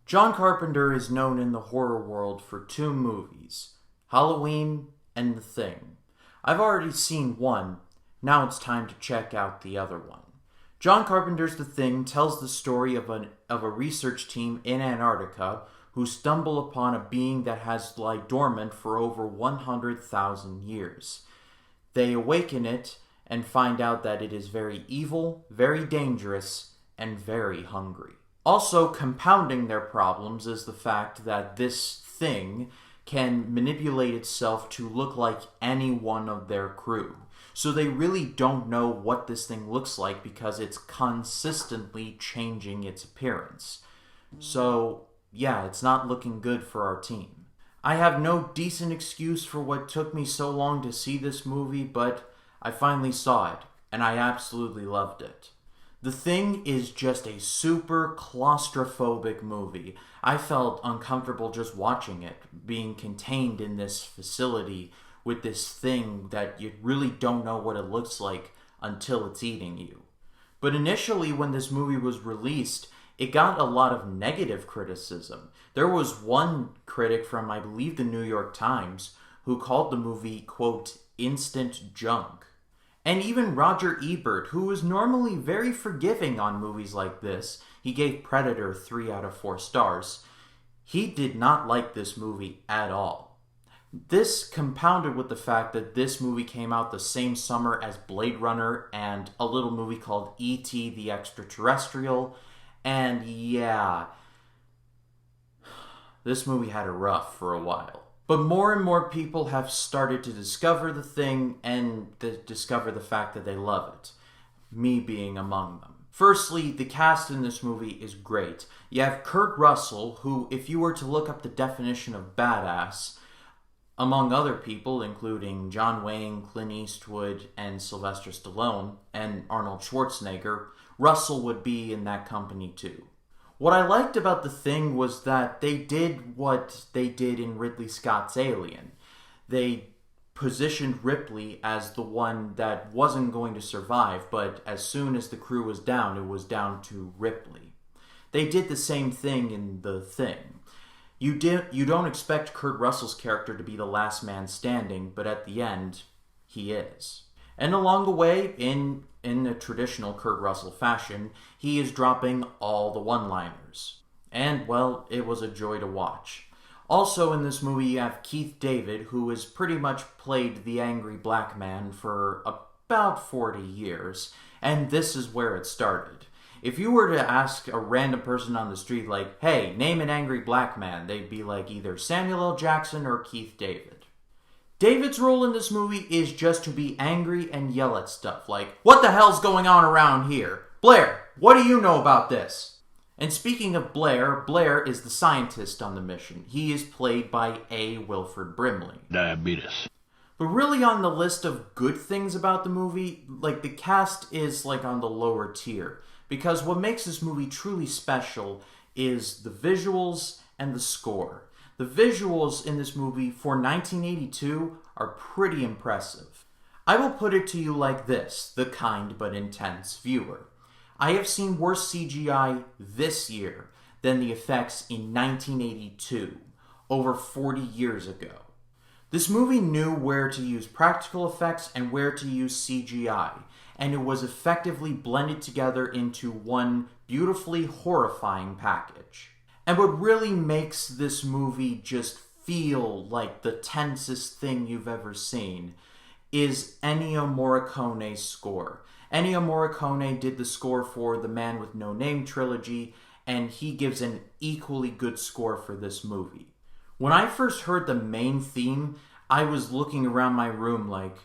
John Carpenter is known in the horror world for two movies, Halloween and The Thing. I've already seen one, now it's time to check out the other one. John Carpenter's The Thing tells the story of a research team in Antarctica who stumble upon a being that has lie dormant for over 100,000 years. They awaken it and find out that it is very evil, very dangerous, and very hungry. Also compounding their problems is the fact that this thing can manipulate itself to look like any one of their crew. So they really don't know what this thing looks like because it's consistently changing its appearance. So, yeah, it's not looking good for our team. I have no decent excuse for what took me so long to see this movie, but I finally saw it, and I absolutely loved it. The Thing is just a super claustrophobic movie. I felt uncomfortable just watching it, being contained in this facility with this thing that you really don't know what it looks like until it's eating you. But initially, when this movie was released, it got a lot of negative criticism. There was one critic from, I believe, the New York Times, who called the movie, quote, instant junk. And even Roger Ebert, who is normally very forgiving on movies like this, he gave Predator 3 out of 4 stars, he did not like this movie at all. This compounded with the fact that this movie came out the same summer as Blade Runner and a little movie called E.T. the Extraterrestrial, and yeah, this movie had it rough for a while. But more and more people have started to discover The Thing and discover the fact that they love it. Me being among them. Firstly, the cast in this movie is great. You have Kurt Russell, who, if you were to look up the definition of badass, among other people, including John Wayne, Clint Eastwood, and Sylvester Stallone, and Arnold Schwarzenegger, Russell would be in that company too. What I liked about The Thing was that they did what they did in Ridley Scott's Alien. They positioned Ripley as the one that wasn't going to survive, but as soon as the crew was down, it was down to Ripley. They did the same thing in The Thing. You don't expect Kurt Russell's character to be the last man standing, but at the end, he is. And along the way, in a traditional Kurt Russell fashion, he is dropping all the one-liners. And, well, it was a joy to watch. Also in this movie, you have Keith David, who has pretty much played the angry black man for about 40 years, and this is where it started. If you were to ask a random person on the street, like, hey, name an angry black man, they'd be like either Samuel L. Jackson or Keith David. David's role in this movie is just to be angry and yell at stuff, like, what the hell's going on around here? Blair, what do you know about this? And speaking of Blair, Blair is the scientist on the mission. He is played by A. Wilford Brimley. Diabetes. But really on the list of good things about the movie, like the cast is like on the lower tier. Because what makes this movie truly special is the visuals and the score. The visuals in this movie for 1982 are pretty impressive. I will put it to you like this, the kind but intense viewer. I have seen worse CGI this year than the effects in 1982, over 40 years ago. This movie knew where to use practical effects and where to use CGI, and it was effectively blended together into one beautifully horrifying package. And what really makes this movie just feel like the tensest thing you've ever seen is Ennio Morricone's score. Ennio Morricone did the score for the Man with No Name trilogy, and he gives an equally good score for this movie. When I first heard the main theme, I was looking around my room like,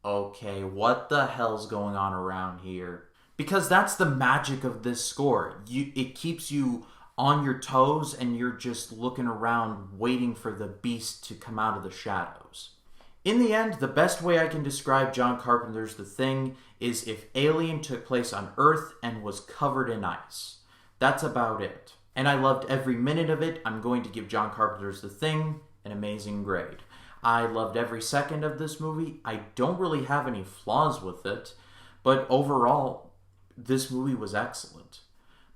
okay, what the hell's going on around here? Because that's the magic of this score. It keeps you on your toes and you're just looking around waiting for the beast to come out of the shadows. In the end, the best way I can describe John Carpenter's The Thing is if Alien took place on Earth and was covered in ice. That's about it. And I loved every minute of it. I'm going to give John Carpenter's The Thing an amazing grade. I loved every second of this movie. I don't really have any flaws with it, but overall, this movie was excellent.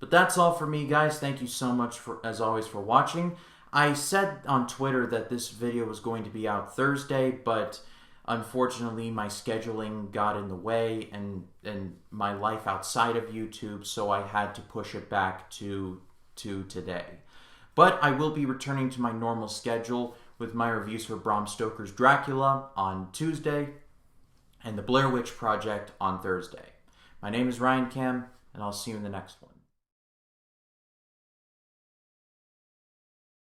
But that's all for me, guys. Thank you so much, as always, for watching. I said on Twitter that this video was going to be out Thursday, but unfortunately my scheduling got in the way and my life outside of YouTube, so I had to push it back to today. But I will be returning to my normal schedule with my reviews for Bram Stoker's Dracula on Tuesday and the Blair Witch Project on Thursday. My name is Ryan Cam, and I'll see you in the next one.